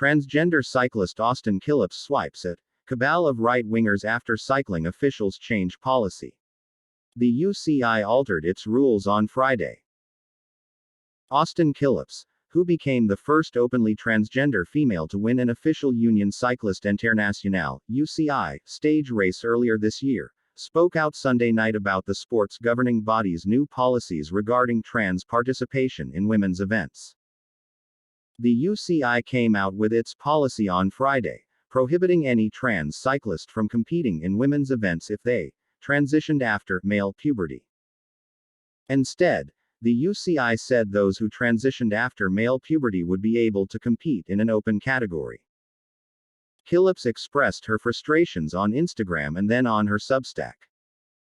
Transgender cyclist Austin Killips swipes at cabal of right-wingers after cycling officials change policy. The UCI altered its rules on Friday. Austin Killips, who became the first openly transgender female to win an official Union Cycliste Internationale (UCI) stage race earlier this year, spoke out Sunday night about the sport's governing body's new policies regarding trans participation in women's events. The UCI came out with its policy on Friday, prohibiting any trans cyclist from competing in women's events if they transitioned after male puberty. Instead, the UCI said those who transitioned after male puberty would be able to compete in an open category. Killips expressed her frustrations on Instagram and then on her Substack.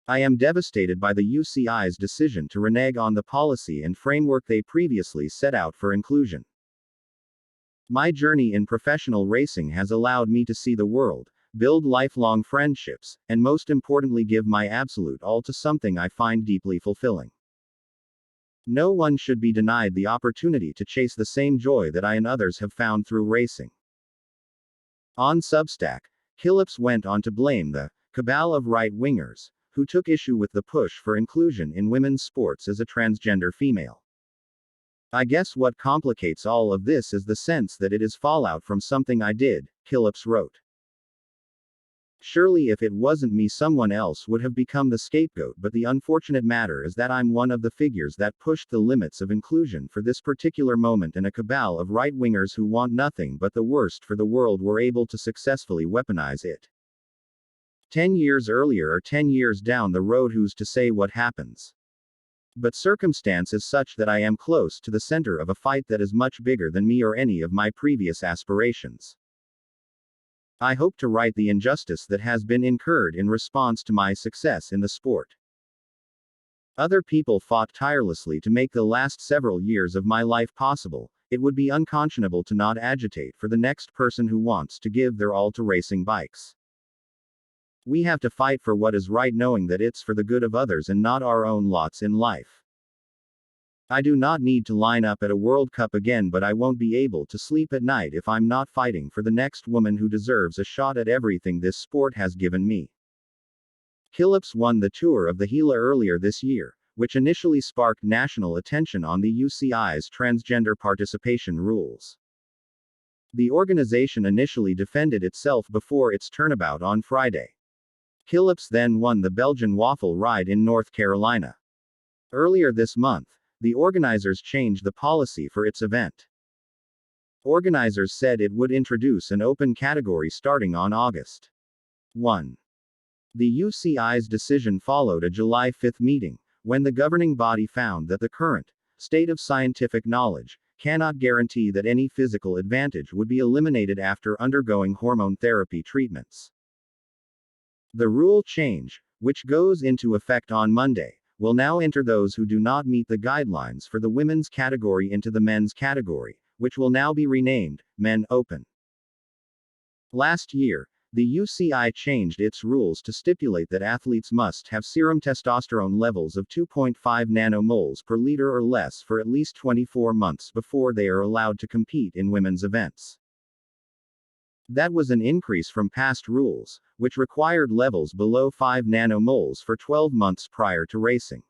"I am devastated by the UCI's decision to renege on the policy and framework they previously set out for inclusion. My journey in professional racing has allowed me to see the world, build lifelong friendships, and most importantly give my absolute all to something I find deeply fulfilling. No one should be denied the opportunity to chase the same joy that I and others have found through racing." On Substack, Killips went on to blame the cabal of right-wingers, who took issue with the push for inclusion in women's sports as a transgender female. "I guess what complicates all of this is the sense that it is fallout from something I did," Killips wrote. "Surely if it wasn't me someone else would have become the scapegoat, but the unfortunate matter is that I'm one of the figures that pushed the limits of inclusion for this particular moment, and a cabal of right-wingers who want nothing but the worst for the world were able to successfully weaponize it. 10 years earlier or 10 years down the road, who's to say what happens? But circumstance is such that I am close to the center of a fight that is much bigger than me or any of my previous aspirations. I hope to right the injustice that has been incurred in response to my success in the sport. Other people fought tirelessly to make the last several years of my life possible. It would be unconscionable to not agitate for the next person who wants to give their all to racing bikes. We have to fight for what is right, knowing that it's for the good of others and not our own lots in life. I do not need to line up at a World Cup again, but I won't be able to sleep at night if I'm not fighting for the next woman who deserves a shot at everything this sport has given me." Killips won the Tour of the Gila earlier this year, which initially sparked national attention on the UCI's transgender participation rules. The organization initially defended itself before its turnabout on Friday. Killips then won the Belgian waffle ride in North Carolina. Earlier this month, the organizers changed the policy for its event. Organizers said it would introduce an open category starting on August 1. The UCI's decision followed a July 5 meeting, when the governing body found that the current state of scientific knowledge cannot guarantee that any physical advantage would be eliminated after undergoing hormone therapy treatments. The rule change, which goes into effect on Monday, will now enter those who do not meet the guidelines for the women's category into the men's category, which will now be renamed Men Open. Last year, the UCI changed its rules to stipulate that athletes must have serum testosterone levels of 2.5 nanomoles per liter or less for at least 24 months before they are allowed to compete in women's events. That was an increase from past rules, which required levels below 5 nanomoles for 12 months prior to racing.